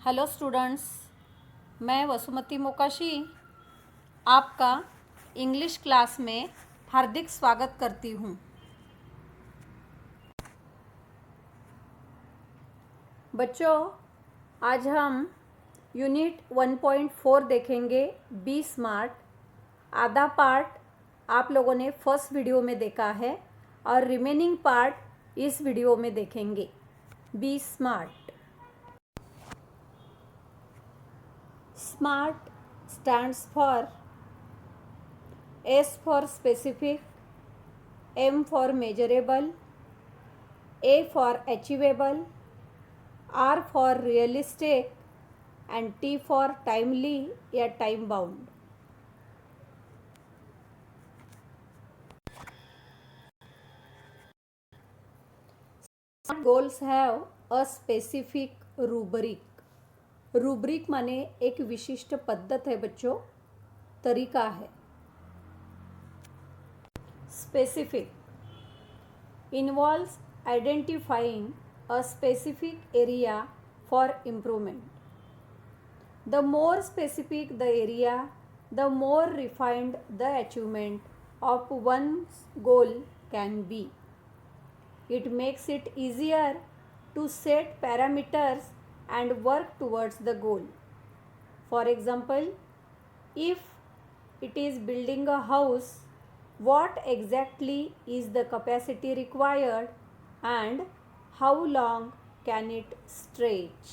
Hello students, मैं वसुमती मोकाशी आपका English class में हार्दिक स्वागत करती हूँ। बच्चों, आज हम यूनिट 1.4 देखेंगे, बी स्मार्ट। आधा पार्ट आप लोगों ने फर्स्ट वीडियो में देखा है और रिमेनिंग पार्ट इस वीडियो में देखेंगे। Be smart. SMART stands for S for specific, M for measurable, A for achievable, R for realistic and T for timely या time bound. Goals have a specific rubric. Rubric माने एक विशिष्ट पद्धत है बच्चों, तरीका है। Specific involves identifying a specific area for improvement. The more specific the area, the more refined the achievement of one's goal can be. It makes it easier to set parameters and work towards the goal. For example, if it is building a house, what exactly is the capacity required and how long can it stretch?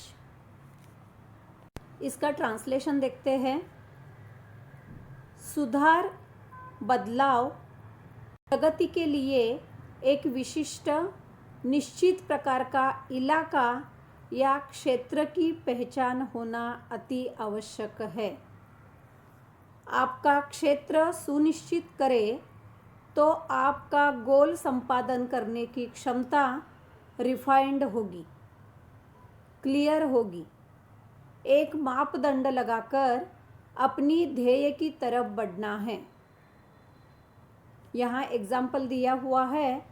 इसका translation देखते हैं। सुधार, बदलाव, प्रगति के लिए एक विशिष्ट निश्चित प्रकार का इलाका या क्षेत्र की पहचान होना अति आवश्यक है। आपका क्षेत्र सुनिश्चित करे तो आपका गोल संपादन करने की क्षमता रिफाइंड होगी, क्लियर होगी। एक मापदंड लगाकर अपनी ध्येय की तरफ बढ़ना है। यहाँ एग्जाम्पल दिया हुआ है,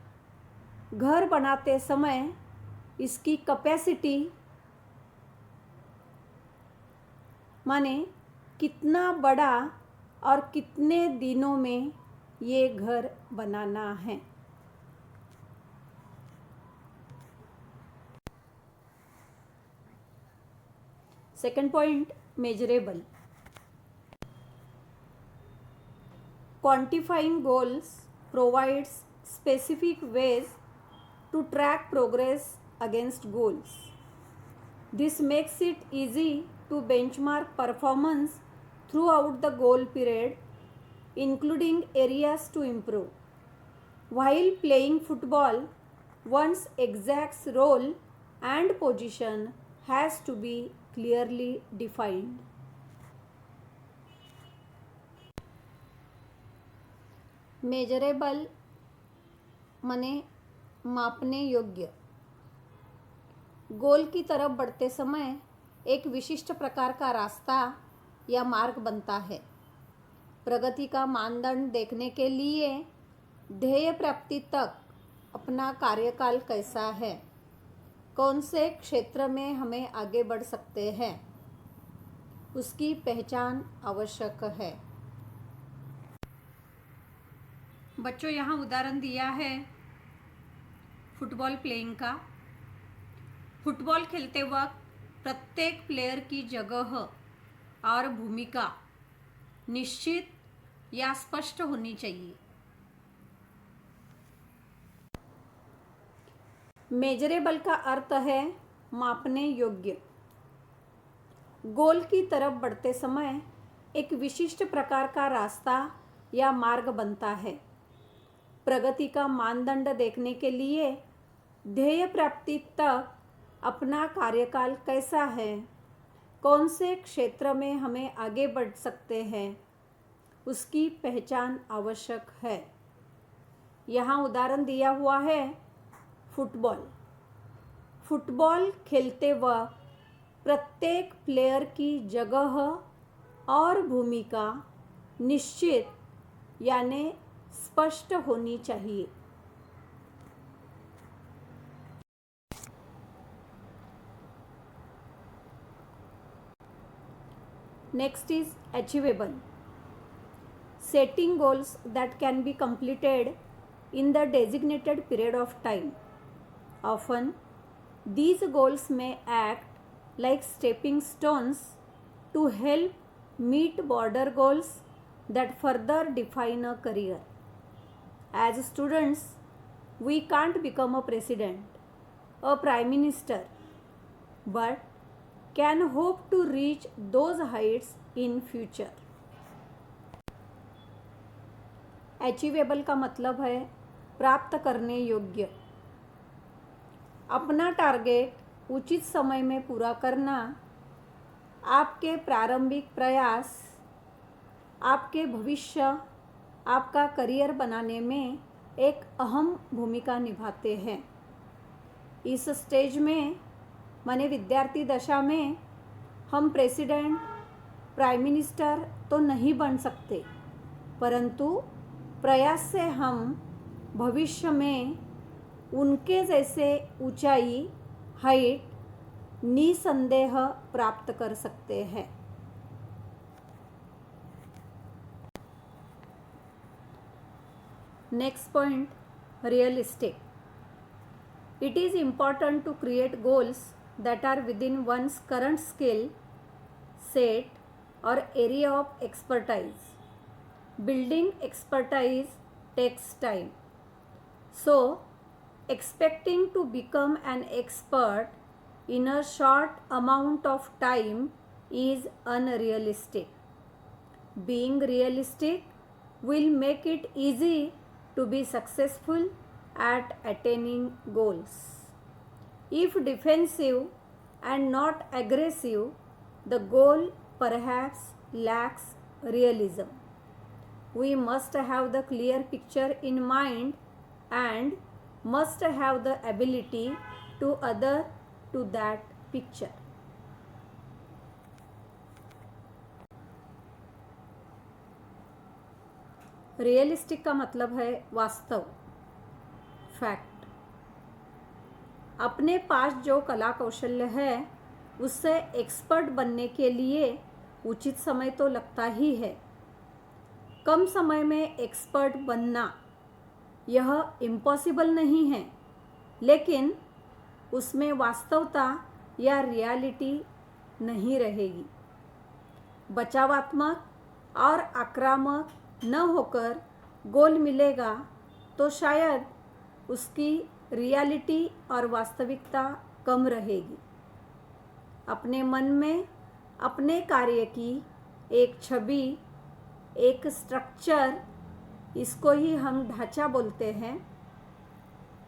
घर बनाते समय इसकी कैपेसिटी माने कितना बड़ा और कितने दिनों में ये घर बनाना है। Second point, measurable. Quantifying goals provides specific ways to track progress against goals. This makes it easy to benchmark performance throughout the goal period, including areas to improve. While playing football, one's exact role and position has to be clearly defined. Measurable माने मापने योग्य। गोल की तरफ बढ़ते समय एक विशिष्ट प्रकार का रास्ता या मार्ग बनता है। प्रगति का मानदंड देखने के लिए ध्येय प्राप्ति तक अपना कार्यकाल कैसा है, कौन से क्षेत्र में हमें आगे बढ़ सकते हैं, उसकी पहचान आवश्यक है। बच्चों, यहाँ उदाहरण दिया है फुटबॉल प्लेइंग का। फुटबॉल खेलते वक्त प्रत्येक प्लेयर की जगह और भूमिका निश्चित या स्पष्ट होनी चाहिए। मेजरेबल का अर्थ है मापने योग्य। गोल की तरफ बढ़ते समय एक विशिष्ट प्रकार का रास्ता या मार्ग बनता है। प्रगति का मानदंड देखने के लिए ध्येय प्राप्ति तक अपना कार्यकाल कैसा है, कौन से क्षेत्र में हमें आगे बढ़ सकते हैं, उसकी पहचान आवश्यक है। यहाँ उदाहरण दिया हुआ है फुटबॉल। फुटबॉल खेलते वक्त प्रत्येक प्लेयर की जगह और भूमिका निश्चित यानी स्पष्ट होनी चाहिए। Next is achievable. Setting goals that can be completed in the designated period of time. Often, these goals may act like stepping stones to help meet broader goals that further define a career. As students, we can't become a president, a prime minister, but can hope to reach those heights in future. Achievable का मतलब है प्राप्त करने योग्य। अपना target उचित समय में पूरा करना आपके प्रारंभिक प्रयास आपके भविष्य आपका करियर बनाने में एक अहम भूमिका निभाते हैं। इस स्टेज में माने विद्यार्थी दशा में हम प्रेसिडेंट प्राइम मिनिस्टर तो नहीं बन सकते, परंतु प्रयास से हम भविष्य में उनके जैसे ऊंचाई हाइट निसंदेह प्राप्त कर सकते हैं। Next point, realistic. It is important to create goals that are within one's current skill set or area of expertise. Building expertise takes time. So, expecting to become an expert in a short amount of time is unrealistic. Being realistic will make it easy to be successful at attaining goals. If defensive and not aggressive, the goal perhaps lacks realism. We must have the clear picture in mind and must have the ability to adhere to that picture. Realistic का मतलब है वास्तव, fact. अपने पास जो कला कौशल्य है उससे एक्सपर्ट बनने के लिए उचित समय तो लगता ही है. कम समय में एक्सपर्ट बनना यह इम्पॉसिबल नहीं है, लेकिन उसमें वास्तवता या रियलिटी नहीं रहेगी. बचावात्मक और आक्रामक न होकर गोल मिलेगा तो शायद उसकी रियलिटी और वास्तविकता कम रहेगी. अपने मन में अपने कार्य की एक छवि, एक स्ट्रक्चर, इसको ही हम ढांचा बोलते हैं,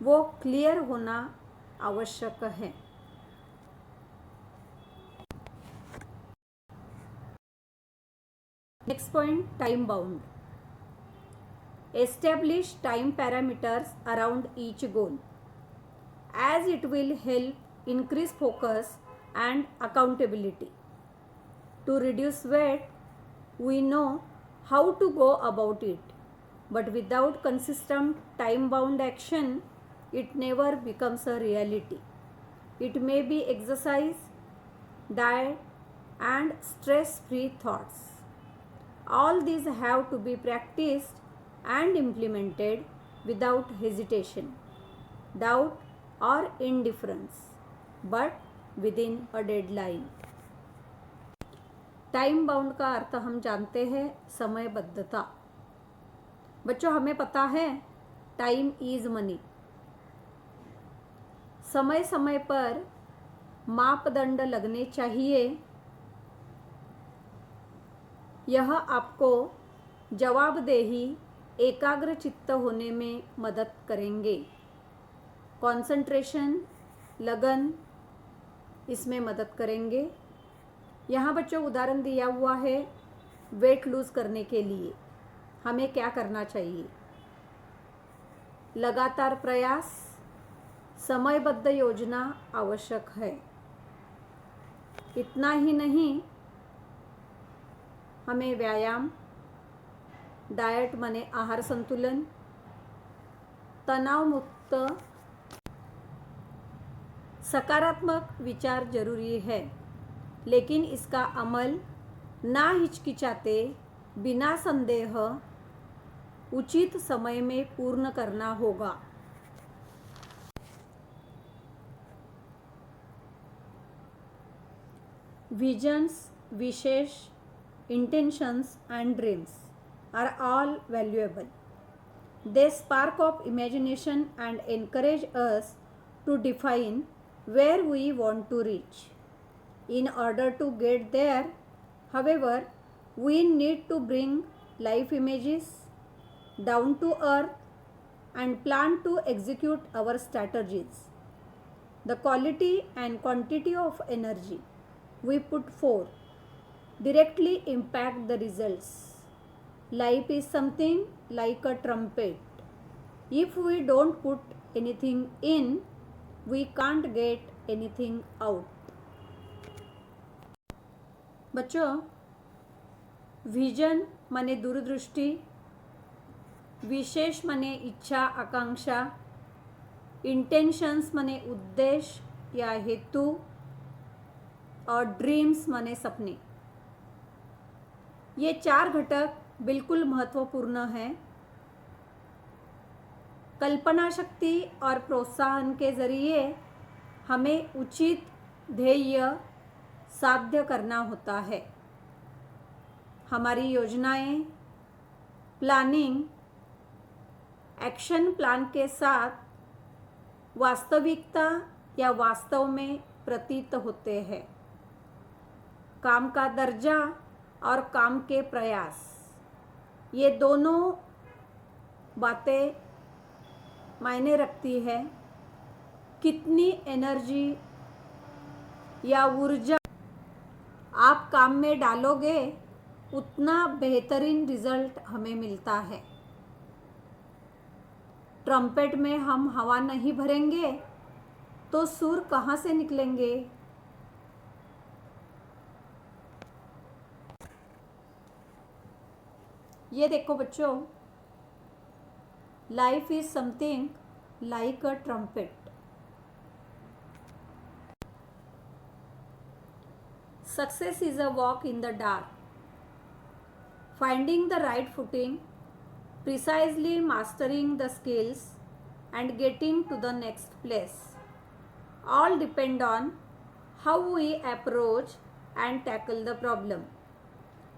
वो क्लियर होना आवश्यक है. Next point, time bound. Establish time parameters around each goal, as it will help increase focus and accountability. To reduce weight, we know how to go about it, but without consistent time-bound action, it never becomes a reality. It may be exercise, diet, and stress-free thoughts. All these have to be practiced and implemented without hesitation, doubt or indifference, but within a deadline. Time bound का अर्थ हम जानते हैं समयबद्धता. बच्चों, हमें पता है time is money. समय समय पर मापदंड लगने चाहिए. यह आपको जवाबदेही एकाग्र चित्त होने में मदद करेंगे. कंसंट्रेशन, लगन इसमें मदद करेंगे. यहाँ बच्चों उदाहरण दिया हुआ है वेट लूज करने के लिए हमें क्या करना चाहिए. लगातार प्रयास, समयबद्ध योजना आवश्यक है. इतना ही नहीं, हमें व्यायाम, डाइट माने आहार संतुलन, तनाव मुक्त, सकारात्मक विचार जरूरी है, लेकिन इसका अमल ना हिचकिचाते बिना संदेह उचित समय में पूर्ण करना होगा। विजन्स, विशेष, intentions and dreams are all valuable. They spark of imagination and encourage us to define where we want to reach. In order to get there, however, we need to bring life images down to earth and plan to execute our strategies. The quality and quantity of energy we put forth directly impact the results. Life is something like a trumpet. If we don't put anything in, we can't get anything out. बच्चों, vision माने दूरदृष्टि, विशेष माने इच्छा आकांक्षा, intentions माने उद्देश्य या हेतु, और dreams माने सपने। ये 4 घटक बिल्कुल महत्वपूर्ण हैं। कल्पना शक्ति और प्रोत्साहन के ज़रिए हमें उचित ध्येय साध्य करना होता है। हमारी योजनाएं, प्लानिंग, एक्शन प्लान के साथ वास्तविकता या वास्तव में प्रतीत होते हैं। काम का दर्जा और काम के प्रयास, ये दोनों बातें मायने रखती है। कितनी एनर्जी या ऊर्जा आप काम में डालोगे, उतना बेहतरीन रिजल्ट हमें मिलता है। ट्रम्पेट में हम हवा नहीं भरेंगे तो सुर कहाँ से निकलेंगे? ये देखो बच्चों, life is something like a trumpet. Success is a walk in the dark, finding the right footing, precisely mastering the skills and getting to the next place. All depend on how we approach and tackle the problem.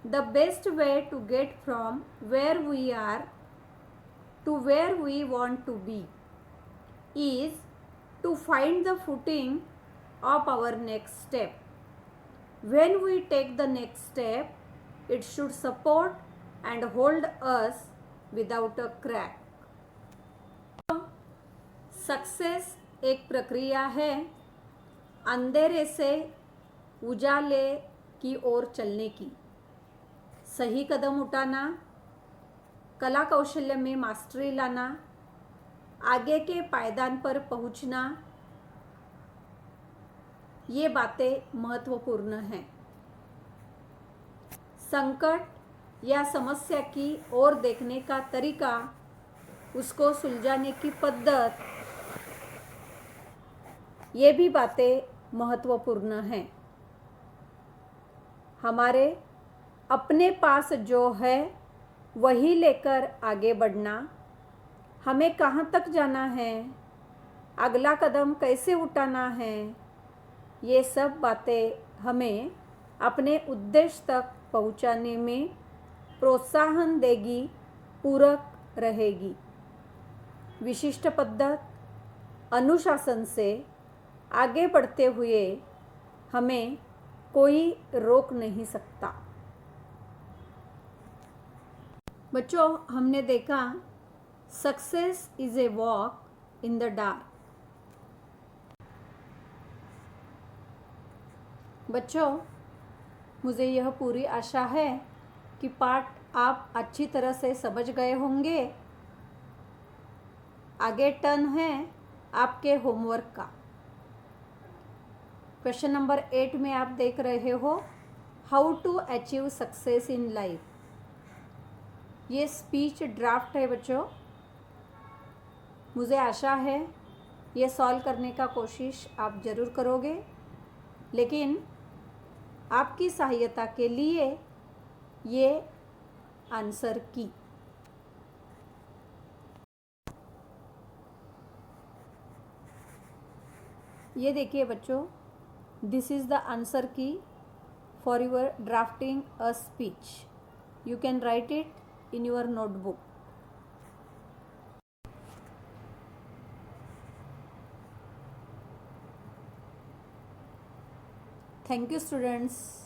The best way to get from where we are to where we want to be is to find the footing of our next step. When we take the next step, it should support and hold us without a crack. Success एक प्रक्रिया है अंधेरे से उजाले की ओर चलने की। सही कदम उठाना, कला कौशल्य में मास्टरी लाना, आगे के पायदान पर पहुंचना, ये बातें महत्वपूर्ण हैं। संकट या समस्या की ओर देखने का तरीका, उसको सुलझाने की पद्धत, ये भी बातें महत्वपूर्ण हैं। हमारे अपने पास जो है वही लेकर आगे बढ़ना, हमें कहाँ तक जाना है, अगला कदम कैसे उठाना है, ये सब बातें हमें अपने उद्देश्य तक पहुँचाने में प्रोत्साहन देगी, पूरक रहेगी। विशिष्ट पद्धत, अनुशासन से आगे बढ़ते हुए हमें कोई रोक नहीं सकता। बच्चों, हमने देखा success is a walk in the dark. बच्चों, मुझे यह पूरी आशा है कि पाठ आप अच्छी तरह से समझ गए होंगे। आगे टर्न है आपके होमवर्क का। क्वेश्चन नंबर 8 में आप देख रहे हो how to achieve success in life. ये स्पीच ड्राफ्ट है बच्चों। मुझे आशा है ये सॉल्व करने का कोशिश आप ज़रूर करोगे, लेकिन आपकी सहायता के लिए ये आंसर की। ये देखिए बच्चों, दिस इज़ द आंसर की for your drafting a speech. You can write it in your notebook. Thank you, students.